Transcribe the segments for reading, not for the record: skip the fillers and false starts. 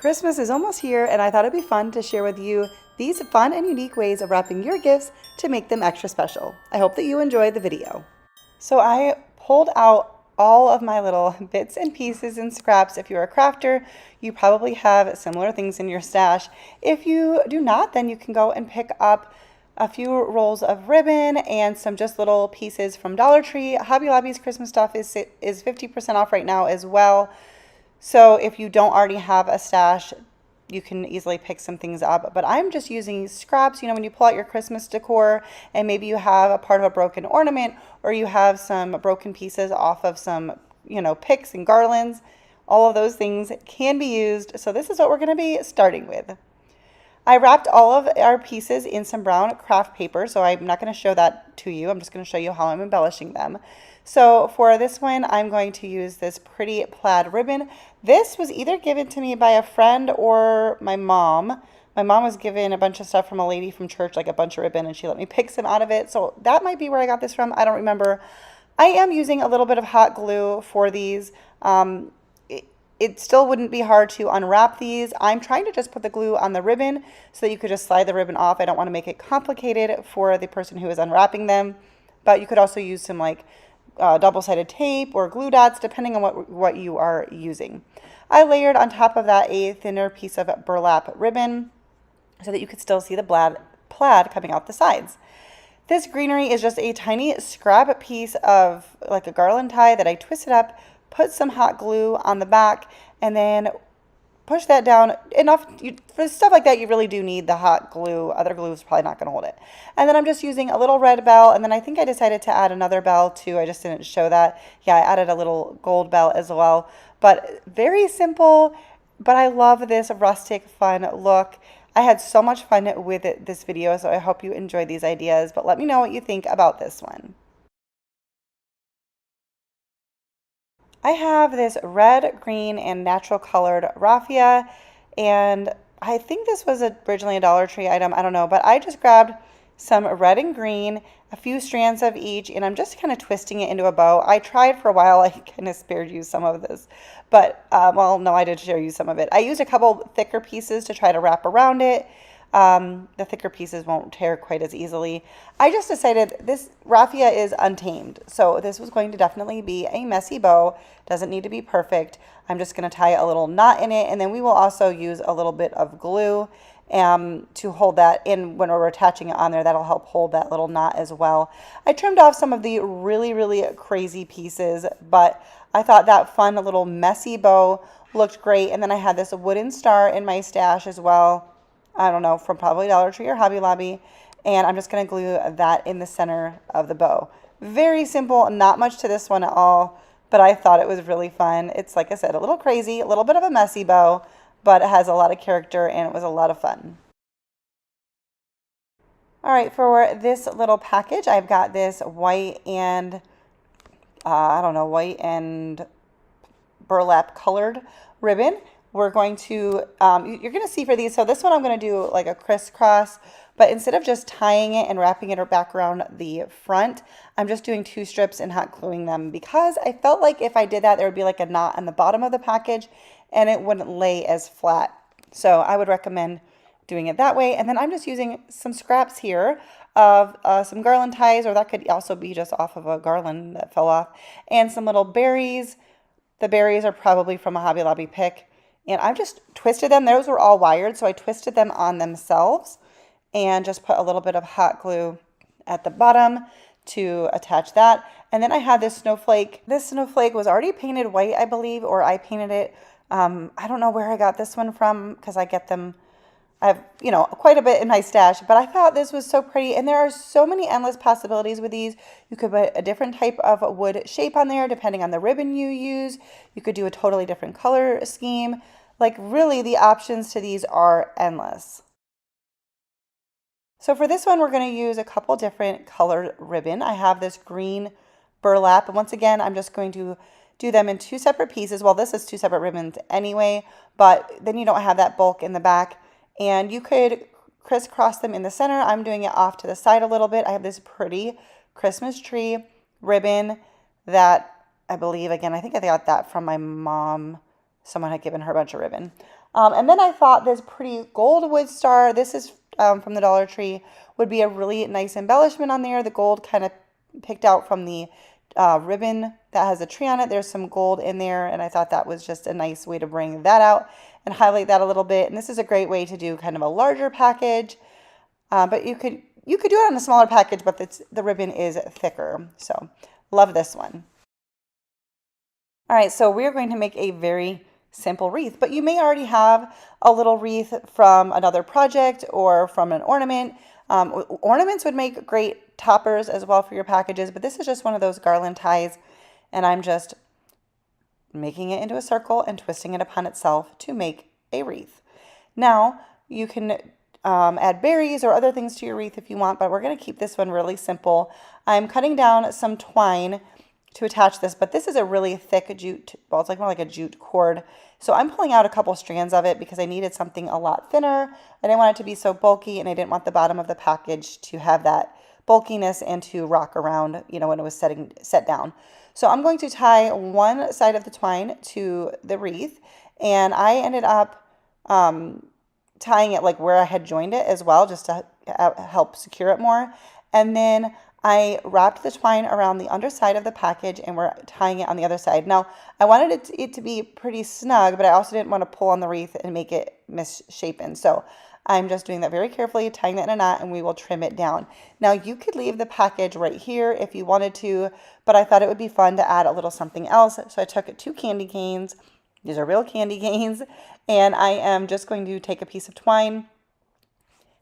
Christmas is almost here, and I thought it'd be fun to share with you these fun and unique ways of wrapping your gifts to make them extra special. I hope that you enjoyed the video. So I pulled out all of my little bits and pieces and scraps. If you're a crafter, you probably have similar things in your stash. If you do not, then you can go and pick up a few rolls of ribbon and some just little pieces from Dollar Tree. Hobby Lobby's Christmas stuff is 50% off right now as well. So if you don't already have a stash, you can easily pick some things up. But I'm just using scraps. You know, when you pull out your Christmas decor and maybe you have a part of a broken ornament or you have some broken pieces off of some, picks and garlands, all of those things can be used. So this is what we're going to be starting with. I wrapped all of our pieces in some brown craft paper, so I'm not going to show that to you. I'm just going to show you how I'm embellishing them. So for this one, I'm going to use this pretty plaid ribbon. This was either given to me by a friend or my mom. My mom was given a bunch of stuff from a lady from church, like a bunch of ribbon, and she let me pick some out of it. So that might be where I got this from. I don't remember. I am using a little bit of hot glue for these. It still wouldn't be hard to unwrap these. I'm trying to just put the glue on the ribbon so that you could just slide the ribbon off. I don't want to make it complicated for the person who is unwrapping them, but you could also use some double-sided tape or glue dots depending on what you are using. I layered on top of that a thinner piece of burlap ribbon so that you could still see the plaid coming out the sides. This greenery is just a tiny scrap piece of like a garland tie that I twisted up, put some hot glue on the back, and then push that down enough. For stuff like that, you really do need the hot glue. Other glue is probably not going to hold it. And then I'm just using a little red bell, and then I think I decided to add another bell too. I just didn't show that. Yeah, I added a little gold bell as well. But very simple, but I love this rustic, fun look. I had so much fun with this video, so I hope you enjoyed these ideas. But let me know what you think about this one. I have this red, green, and natural colored raffia, and I think this was originally a Dollar Tree item. I don't know, but I just grabbed some red and green, a few strands of each, and I'm just kind of twisting it into a bow. I tried for a while. I kind of spared you some of this, but, well, no, I did show you some of it. I used a couple thicker pieces to try to wrap around it. The thicker pieces won't tear quite as easily. I just decided this raffia is untamed, so this was going to definitely be a messy bow. Doesn't need to be perfect. I'm just going to tie a little knot in it, and then we will also use a little bit of glue to hold that in when we're attaching it on there. That'll help hold that little knot as well. I trimmed off some of the really, really crazy pieces, but I thought that fun little messy bow looked great. And then I had this wooden star in my stash as well. I don't know, from probably Dollar Tree or Hobby Lobby. And I'm just going to glue that in the center of the bow. Very simple, not much to this one at all, but I thought it was really fun. It's, like I said, a little crazy, a little bit of a messy bow, but it has a lot of character and it was a lot of fun. All right, for this little package, I've got this white and, white and burlap colored ribbon. We're going to, you're going to see for these, so this one I'm going to do like a crisscross, but instead of just tying it and wrapping it back around the front, I'm just doing 2 strips and hot gluing them because I felt like if I did that, there would be like a knot on the bottom of the package and it wouldn't lay as flat. So I would recommend doing it that way. And then I'm just using some scraps here of some garland ties, or that could also be just off of a garland that fell off, and some little berries. The berries are probably from a Hobby Lobby pick. And I've just twisted them. Those were all wired, so I twisted them on themselves and just put a little bit of hot glue at the bottom to attach that. And then I had this snowflake. This snowflake was already painted white, I believe, or I painted it. I don't know where I got this one from because I get them, I have, quite a bit in my stash, but I thought this was so pretty. And there are so many endless possibilities with these. You could put a different type of wood shape on there depending on the ribbon you use. You could do a totally different color scheme. Like really the options to these are endless. So for this one, we're going to use a couple different colored ribbon. I have this green burlap, and once again, I'm just going to do them in 2 separate pieces. Well, this is 2 separate ribbons anyway, but then you don't have that bulk in the back. And you could crisscross them in the center. I'm doing it off to the side a little bit. I have this pretty Christmas tree ribbon that I believe, again, I think I got that from my mom. someone had given her a bunch of ribbon. And then I thought this pretty gold wood star, this is from the Dollar Tree, would be a really nice embellishment on there. The gold kind of picked out from the ribbon that has a tree on it. There's some gold in there, and I thought that was just a nice way to bring that out and highlight that a little bit. And this is a great way to do kind of a larger package, but you could do it on a smaller package, but the ribbon is thicker. So love this one. All right, so we're going to make a very simple wreath, but you may already have a little wreath from another project or from an ornament. Ornaments would make great toppers as well for your packages, but this is just one of those garland ties, and I'm just making it into a circle and twisting it upon itself to make a wreath. Now, you can add berries or other things to your wreath if you want, but we're going to keep this one really simple. I'm cutting down some twine to attach this, but this is a really thick jute, well, it's like more like a jute cord. So I'm pulling out a couple strands of it because I needed something a lot thinner. I didn't want it to be so bulky, and I didn't want the bottom of the package to have that bulkiness and to rock around, you know, when it was set down. So I'm going to tie one side of the twine to the wreath, and I ended up tying it like where I had joined it as well, just to help secure it more. And then I wrapped the twine around the underside of the package, and we're tying it on the other side. Now, I wanted it to be pretty snug, but I also didn't want to pull on the wreath and make it misshapen. So I'm just doing that very carefully, tying that in a knot, and we will trim it down. Now, you could leave the package right here if you wanted to, but I thought it would be fun to add a little something else. So I took 2 candy canes. These are real candy canes. And I am just going to take a piece of twine,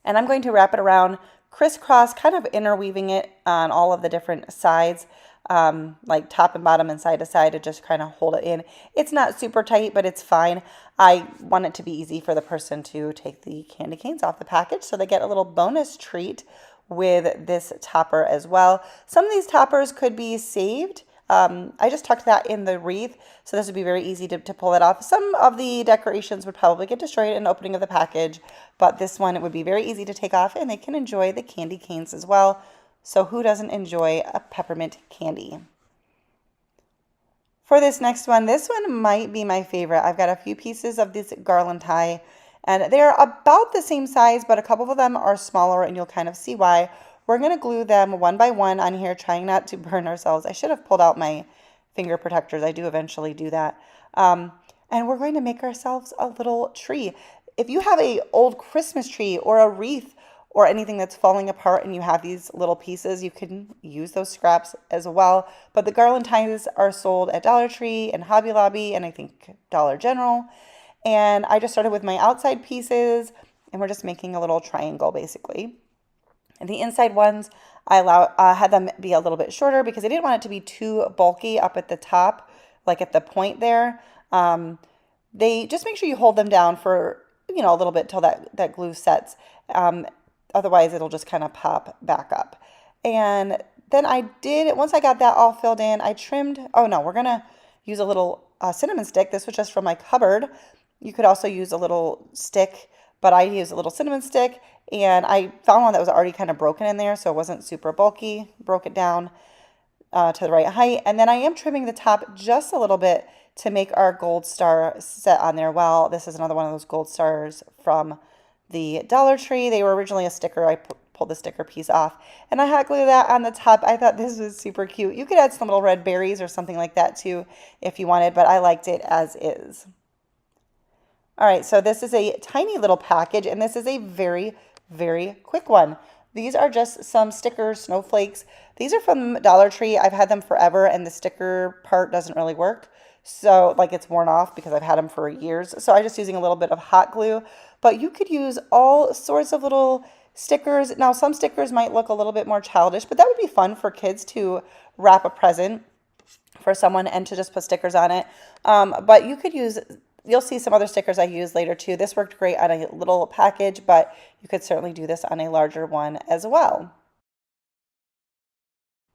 and I'm going to wrap it around crisscross, kind of interweaving it on all of the different sides, like top and bottom and side to side, to just kind of hold it in. It's not super tight, but it's fine. I want it to be easy for the person to take the candy canes off the package, so they get a little bonus treat with this topper as well. Some of these toppers could be saved. I just tucked that in the wreath, so this would be very easy to pull it off. Some of the decorations would probably get destroyed in the opening of the package, but this one, it would be very easy to take off, and they can enjoy the candy canes as well. So who doesn't enjoy a peppermint candy? For this next one, this one might be my favorite. I've got a few pieces of this garland tie, and they're about the same size, but a couple of them are smaller, and you'll kind of see why. We're going to glue them one by one on here, trying not to burn ourselves. I should have pulled out my finger protectors. I do eventually do that. And we're going to make ourselves a little tree. If you have an old Christmas tree or a wreath or anything that's falling apart and you have these little pieces, you can use those scraps as well. But the garland ties are sold at Dollar Tree and Hobby Lobby and I think Dollar General. And I just started with my outside pieces, and we're just making a little triangle basically. And the inside ones, I had them be a little bit shorter because I didn't want it to be too bulky up at the top, like at the point there. They just make sure you hold them down for, you know, a little bit till that glue sets. Otherwise, it'll just kind of pop back up. And then once I got that all filled in, I trimmed, oh no, we're going to use a little cinnamon stick. This was just from my cupboard. You could also use a little stick, but I used a little cinnamon stick, and I found one that was already kind of broken in there, so it wasn't super bulky. Broke it down to the right height, and then I am trimming the top just a little bit to make our gold star set on there. Well, this is another one of those gold stars from the Dollar Tree. They were originally a sticker. I pulled the sticker piece off, and I hot glue that on the top. I thought this was super cute. You could add some little red berries or something like that too if you wanted, but I liked it as is. All right, so this is a tiny little package, and this is a very, very quick one. These are just some sticker snowflakes. These are from Dollar Tree. I've had them forever, and the sticker part doesn't really work. So, like, it's worn off because I've had them for years. So I'm just using a little bit of hot glue. But you could use all sorts of little stickers. Now, some stickers might look a little bit more childish, but that would be fun for kids to wrap a present for someone and to just put stickers on it. But you could use... You'll see some other stickers I use later too. This worked great on a little package, but you could certainly do this on a larger one as well.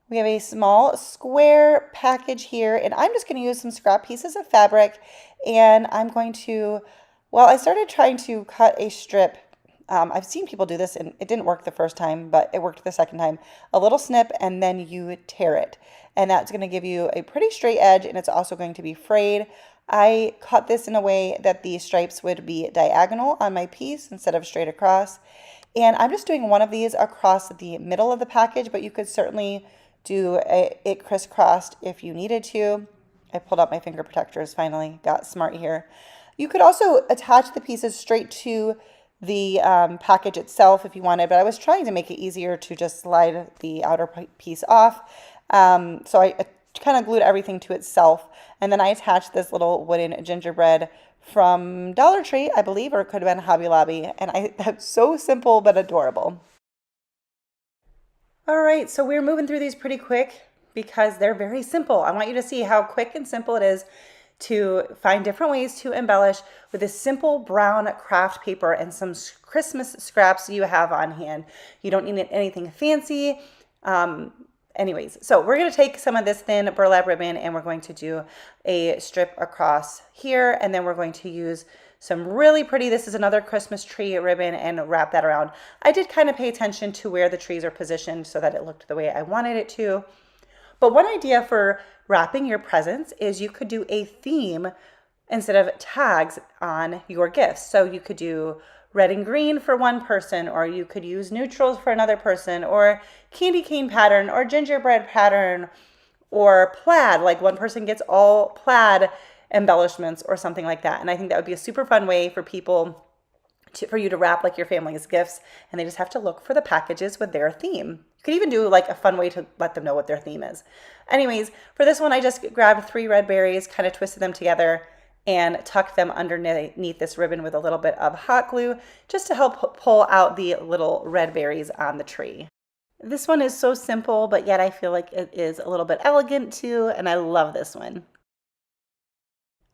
We have a small square package here, and I'm just going to use some scrap pieces of fabric, and I'm going to, well, I started trying to cut a strip. I've seen people do this, and it didn't work the first time, but it worked the second time. A little snip, and then you tear it. And that's going to give you a pretty straight edge, and it's also going to be frayed. I cut this in a way that the stripes would be diagonal on my piece instead of straight across. And I'm just doing one of these across the middle of the package, but you could certainly do it crisscrossed if you needed to. I pulled out my finger protectors finally, got smart here. You could also attach the pieces straight to the package itself if you wanted, but I was trying to make it easier to just slide the outer piece off. So I kind of glued everything to itself, and then I attached this little wooden gingerbread from Dollar Tree, I believe, or it could have been Hobby Lobby, and that's so simple but adorable. All right, so we're moving through these pretty quick because they're very simple. I want you to see how quick and simple it is to find different ways to embellish with this simple brown craft paper and some Christmas scraps you have on hand. You don't need anything fancy. Anyways, so we're going to take some of this thin burlap ribbon and we're going to do a strip across here, and then we're going to use some really pretty, this is another Christmas tree ribbon, and wrap that around. I did kind of pay attention to where the trees are positioned so that it looked the way I wanted it to. But one idea for wrapping your presents is you could do a theme instead of tags on your gifts. So you could do red and green for one person, or you could use neutrals for another person, or candy cane pattern, or gingerbread pattern, or plaid, like one person gets all plaid embellishments or something like that. And I think that would be a super fun way for people for you to wrap like your family's gifts, and they just have to look for the packages with their theme. You could even do like a fun way to let them know what their theme is. Anyways, for this one, I just grabbed 3 red berries, kind of twisted them together, and tucked them underneath this ribbon with a little bit of hot glue just to help pull out the little red berries on the tree. This one is so simple, but yet I feel like it is a little bit elegant too, and I love this one.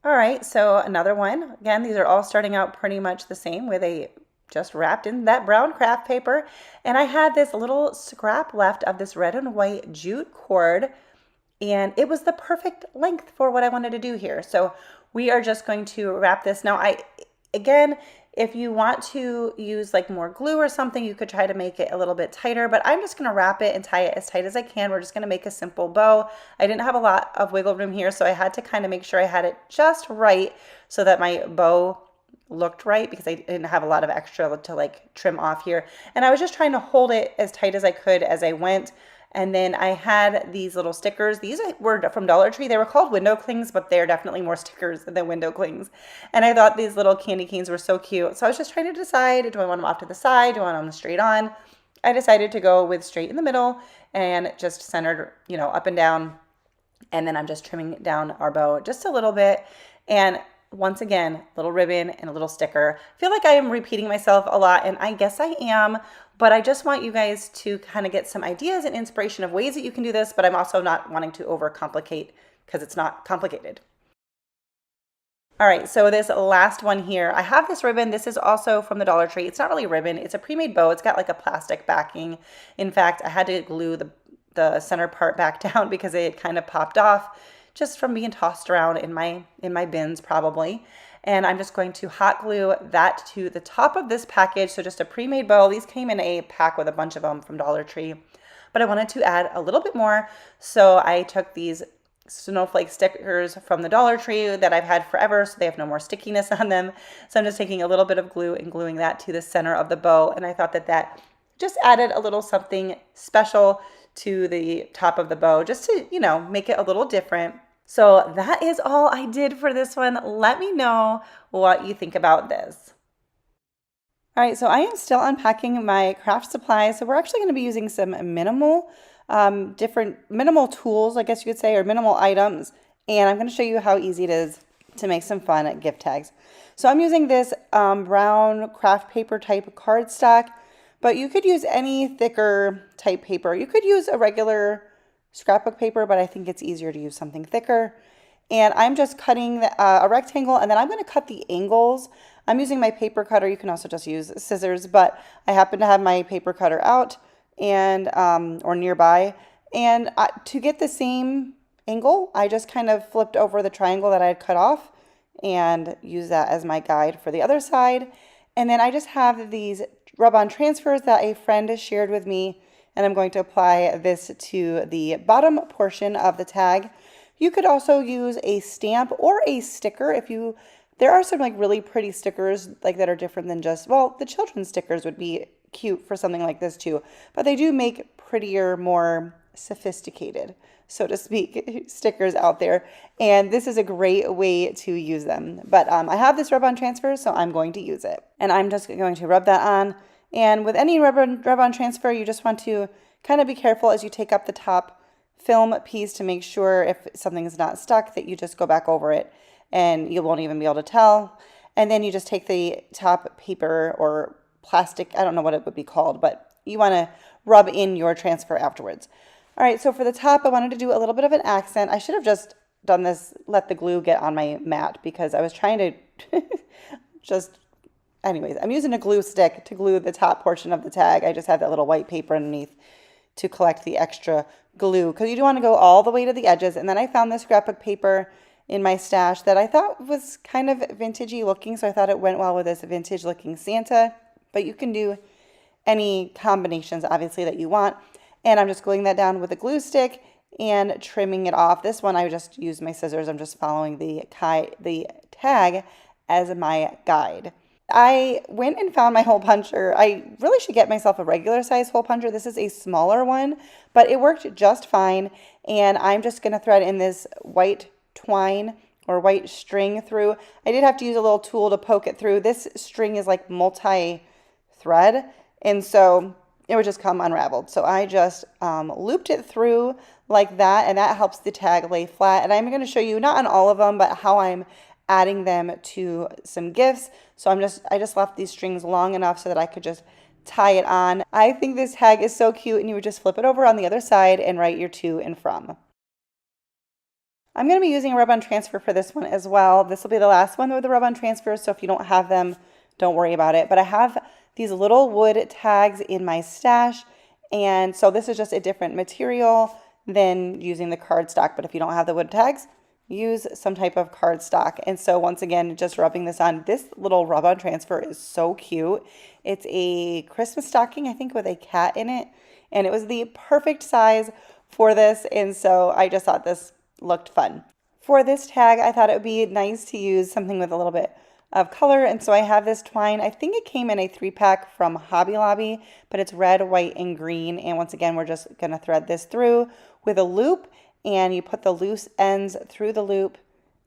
All right, so another one. Again, these are all starting out pretty much the same, where they just wrapped in that brown craft paper. And I had this little scrap left of this red and white jute cord, and it was the perfect length for what I wanted to do here. So we are just going to wrap this. Now, again, if you want to use like more glue or something, you could try to make it a little bit tighter, but I'm just gonna wrap it and tie it as tight as I can. We're just gonna make a simple bow. I didn't have a lot of wiggle room here, so I had to kind of make sure I had it just right so that my bow looked right, because I didn't have a lot of extra to like trim off here. And I was just trying to hold it as tight as I could as I went. And then I had these little stickers. These were from Dollar Tree. They were called window clings, but they're definitely more stickers than window clings. And I thought these little candy canes were so cute. So I was just trying to decide, do I want them off to the side? Do I want them straight on? I decided to go with straight in the middle and just centered, up and down. And then I'm just trimming down our bow just a little bit. And once again, little ribbon and a little sticker. I feel like I am repeating myself a lot, and I guess I am, but I just want you guys to kind of get some ideas and inspiration of ways that you can do this, but I'm also not wanting to overcomplicate because it's not complicated. All right, so this last one here, I have this ribbon. This is also from the Dollar Tree. It's not really a ribbon. It's a pre-made bow. It's got like a plastic backing. In fact, I had to glue the center part back down because it had kind of popped off just from being tossed around in my bins probably. And I'm just going to hot glue that to the top of this package. So just a pre-made bow. These came in a pack with a bunch of them from Dollar Tree, but I wanted to add a little bit more. So I took these snowflake stickers from the Dollar Tree that I've had forever, so they have no more stickiness on them. So I'm just taking a little bit of glue and gluing that to the center of the bow. And I thought that just added a little something special to the top of the bow, just to, make it a little different. So that is all I did for this one. Let me know what you think about this. All right, so I am still unpacking my craft supplies. So we're actually going to be using some minimal tools, I guess you could say, or minimal items. And I'm going to show you how easy it is to make some fun gift tags. So I'm using this brown craft paper type cardstock, but you could use any thicker type paper. You could use a regular scrapbook paper, but I think it's easier to use something thicker. And I'm just cutting a rectangle, and then I'm going to cut the angles. I'm using my paper cutter. You can also just use scissors, but I happen to have my paper cutter out and or nearby. And to get the same angle, I just kind of flipped over the triangle that I had cut off and use that as my guide for the other side. And then I just have these rub-on transfers that a friend shared with me, and I'm going to apply this to the bottom portion of the tag. You could also use a stamp or a sticker if you, there are some like really pretty stickers like that are different than just, well, the children's stickers would be cute for something like this too, but they do make prettier, more sophisticated, so to speak, stickers out there. And this is a great way to use them. But I have this rub-on transfer, so I'm going to use it. And I'm just going to rub that on. And with any rub-on transfer, you just want to kind of be careful as you take up the top film piece to make sure if something is not stuck that you just go back over it and you won't even be able to tell. And then you just take the top paper or plastic, I don't know what it would be called, but you want to rub in your transfer afterwards. All right, so for the top, I wanted to do a little bit of an accent. I should have just done this, let the glue get on my mat because I was trying to anyways, I'm using a glue stick to glue the top portion of the tag. I just have that little white paper underneath to collect the extra glue because you do want to go all the way to the edges. And then I found this scrapbook paper in my stash that I thought was kind of vintagey looking, so I thought it went well with this vintage looking Santa, but you can do any combinations obviously that you want. And I'm just gluing that down with a glue stick and trimming it off. This one I just used my scissors. I'm just following the tag as my guide. I went and found my hole puncher. I really should get myself a regular size hole puncher. This is a smaller one, but it worked just fine. And I'm just going to thread in this white twine or white string through. I did have to use a little tool to poke it through. This string is like multi-thread, and so it would just come unraveled. So I just looped it through like that, and that helps the tag lay flat. And I'm going to show you, not on all of them, but how I'm adding them to some gifts. So I just left these strings long enough so that I could just tie it on. I think this tag is so cute, and you would just flip it over on the other side and write your to and from. I'm going to be using a rub-on transfer for this one as well. This will be the last one with the rub-on transfer, so if you don't have them, don't worry about it. But I have these little wood tags in my stash, and so this is just a different material than using the cardstock. But if you don't have the wood tags, use some type of cardstock. And so once again, just rubbing this on. This little rub-on transfer is so cute. It's a Christmas stocking, I think, with a cat in it, and it was the perfect size for this, and so I just thought this looked fun. For this tag, I thought it would be nice to use something with a little bit of color, and so I have this twine. I think it came in a 3-pack from Hobby Lobby, but it's red, white, and green. And once again, we're just going to thread this through with a loop, and you put the loose ends through the loop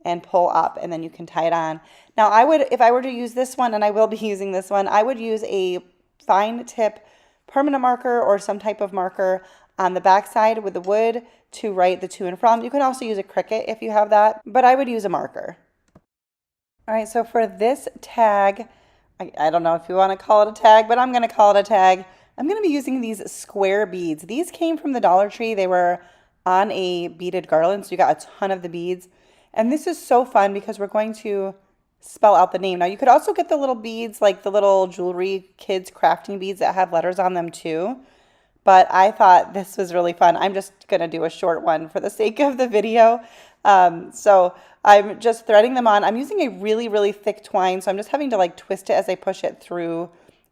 and pull up, and then you can tie it on. Now, if I were to use this one, and I will be using this one, I would use a fine tip permanent marker or some type of marker on the back side with the wood to write the to and from. You can also use a Cricut if you have that, but I would use a marker. All right, so for this tag, I don't know if you want to call it a tag, but I'm going to call it a tag. I'm going to be using these square beads. These came from the Dollar Tree. They were on a beaded garland, so you got a ton of the beads. And this is so fun because we're going to spell out the name. Now, you could also get the little beads, like the little jewelry kids crafting beads that have letters on them too. But I thought this was really fun. I'm just going to do a short one for the sake of the video. So I'm just threading them on. I'm using a really, really thick twine, so I'm just having to like twist it as I push it through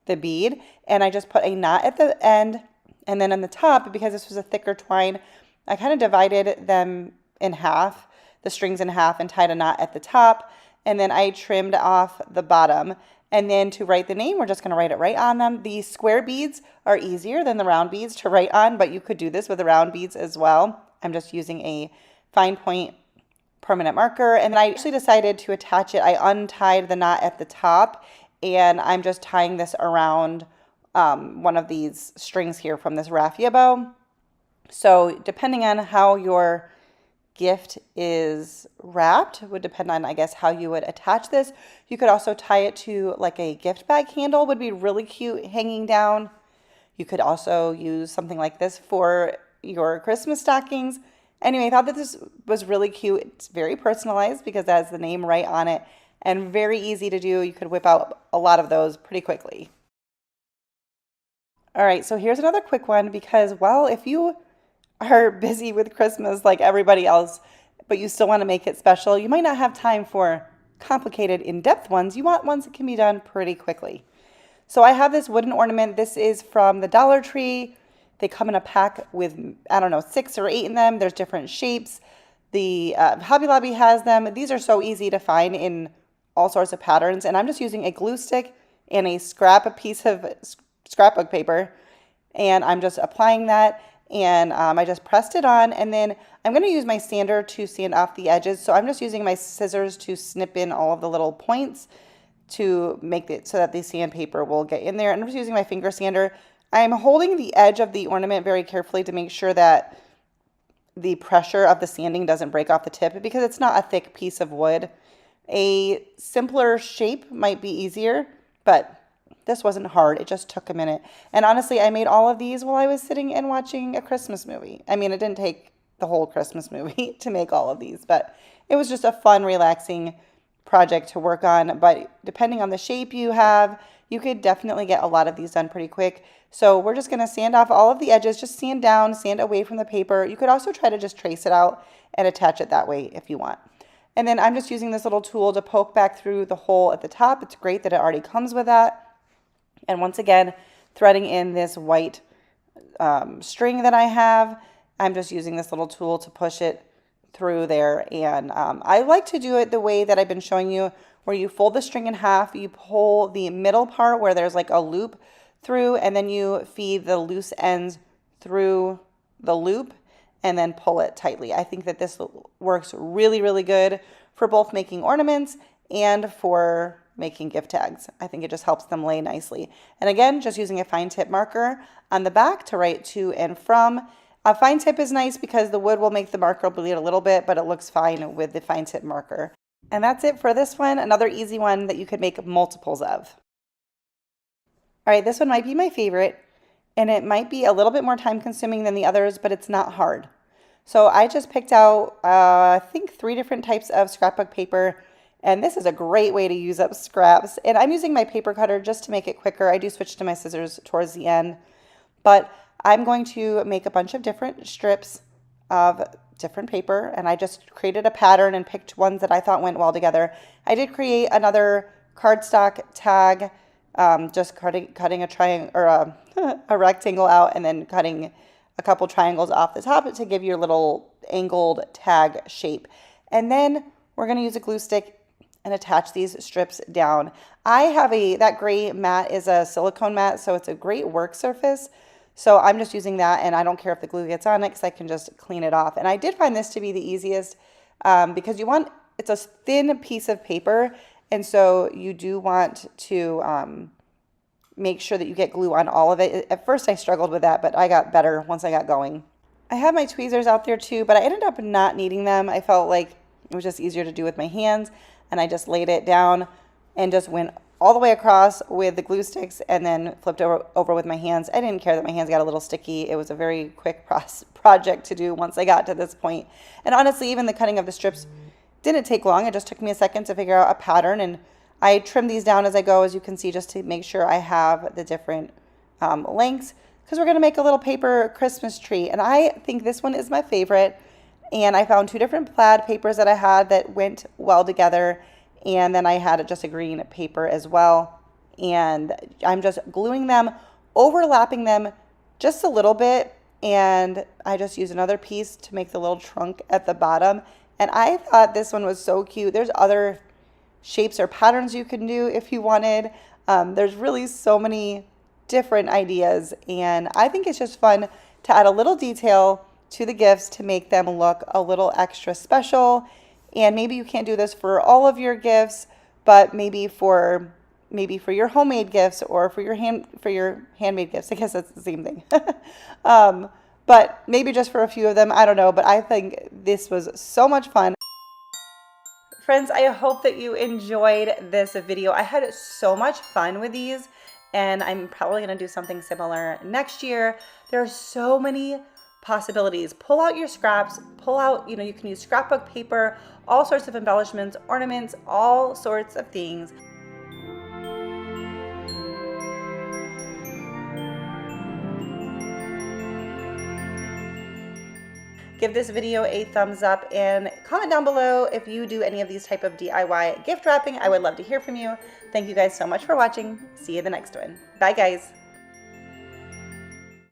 the bead. And I just put a knot at the end, and then on the top, because this was a thicker twine, I kind of divided them in half, the strings in half, and tied a knot at the top. And then I trimmed off the bottom. And then to write the name, we're just going to write it right on them. The square beads are easier than the round beads to write on, but you could do this with the round beads as well. I'm just using a fine point permanent marker. And I actually decided to attach it. I untied the knot at the top, and I'm just tying this around one of these strings here from this raffia bow. So depending on how your gift is wrapped would depend on, I guess, how you would attach this. You could also tie it to like a gift bag handle, would be really cute hanging down. You could also use something like this for your Christmas stockings. Anyway, I thought that this was really cute. It's very personalized because it has the name right on it and very easy to do. You could whip out a lot of those pretty quickly. All right, so here's another quick one because, well, if you are busy with Christmas like everybody else, but you still want to make it special, you might not have time for complicated, in-depth ones. You want ones that can be done pretty quickly. So I have this wooden ornament. This is from the Dollar Tree. They come in a pack with, I don't know, 6 or 8 in them. There's different shapes. The Hobby Lobby has them. These are so easy to find in all sorts of patterns. And I'm just using a glue stick and a piece of scrapbook paper. And I'm just applying that. And I just pressed it on. And then I'm going to use my sander to sand off the edges. So I'm just using my scissors to snip in all of the little points to make it so that the sandpaper will get in there. And I'm just using my finger sander. I'm holding the edge of the ornament very carefully to make sure that the pressure of the sanding doesn't break off the tip, because it's not a thick piece of wood. A simpler shape might be easier, but this wasn't hard. It just took a minute. And honestly, I made all of these while I was sitting and watching a Christmas movie. I mean, it didn't take the whole Christmas movie to make all of these, but it was just a fun, relaxing project to work on. But depending on the shape you have, you could definitely get a lot of these done pretty quick. So we're just going to sand off all of the edges, just sand down, sand away from the paper. You could also try to just trace it out and attach it that way if you want. And then I'm just using this little tool to poke back through the hole at the top. It's great that it already comes with that. And once again, threading in this white string that I have, I'm just using this little tool to push it through there. And I like to do it the way that I've been showing you, where you fold the string in half, you pull the middle part where there's like a loop through, and then you feed the loose ends through the loop and then pull it tightly. I think that this works really, really good for both making ornaments and for making gift tags. I think it just helps them lay nicely. And again, just using a fine tip marker on the back to write to and from. A fine tip is nice because the wood will make the marker bleed a little bit, but it looks fine with the fine tip marker. And that's it for this one. Another easy one that you could make multiples of. All right, this one might be my favorite, and it might be a little bit more time consuming than the others, but it's not hard. So I just picked out, I think 3 different types of scrapbook paper, and this is a great way to use up scraps. And I'm using my paper cutter just to make it quicker. I do switch to my scissors towards the end, but I'm going to make a bunch of different strips of different paper, and I just created a pattern and picked ones that I thought went well together. I did create another cardstock tag, just cutting a triangle or a rectangle out and then cutting a couple triangles off the top to give you a little angled tag shape. And then we're going to use a glue stick and attach these strips down. I have that gray mat is a silicone mat, so it's a great work surface. So I'm just using that, and I don't care if the glue gets on it because I can just clean it off. And I did find this to be the easiest because it's a thin piece of paper, and so you do want to make sure that you get glue on all of it. At first I struggled with that, but I got better once I got going. I have my tweezers out there too, but I ended up not needing them. I felt like it was just easier to do with my hands, and I just laid it down and just went all the way across with the glue sticks and then flipped over with my hands. I didn't care that my hands got a little sticky. It was a very quick project to do once I got to this point. And honestly, even the cutting of the strips didn't take long. It just took me a second to figure out a pattern, and I trim these down as I go, as you can see, just to make sure I have the different lengths, because we're going to make a little paper Christmas tree. And I think this one is my favorite, and I found 2 different plaid papers that I had that went well together, and then I had just a green paper as well. And I'm just gluing them, overlapping them just a little bit, and I just use another piece to make the little trunk at the bottom. And I thought this one was so cute. There's other shapes or patterns you can do if you wanted. There's really so many different ideas, and I think it's just fun to add a little detail to the gifts to make them look a little extra special. And maybe you can't do this for all of your gifts, but maybe for your homemade gifts or for your handmade gifts. I guess that's the same thing. But maybe just for a few of them, I don't know, but I think this was so much fun. Friends, I hope that you enjoyed this video. I had so much fun with these, and I'm probably going to do something similar next year. There are so many possibilities. Pull out your scraps, pull out, you can use scrapbook paper, all sorts of embellishments, ornaments, all sorts of things. Give this video a thumbs up and comment down below if you do any of these type of DIY gift wrapping. I would love to hear from you. Thank you guys so much for watching. See you in the next one. Bye guys.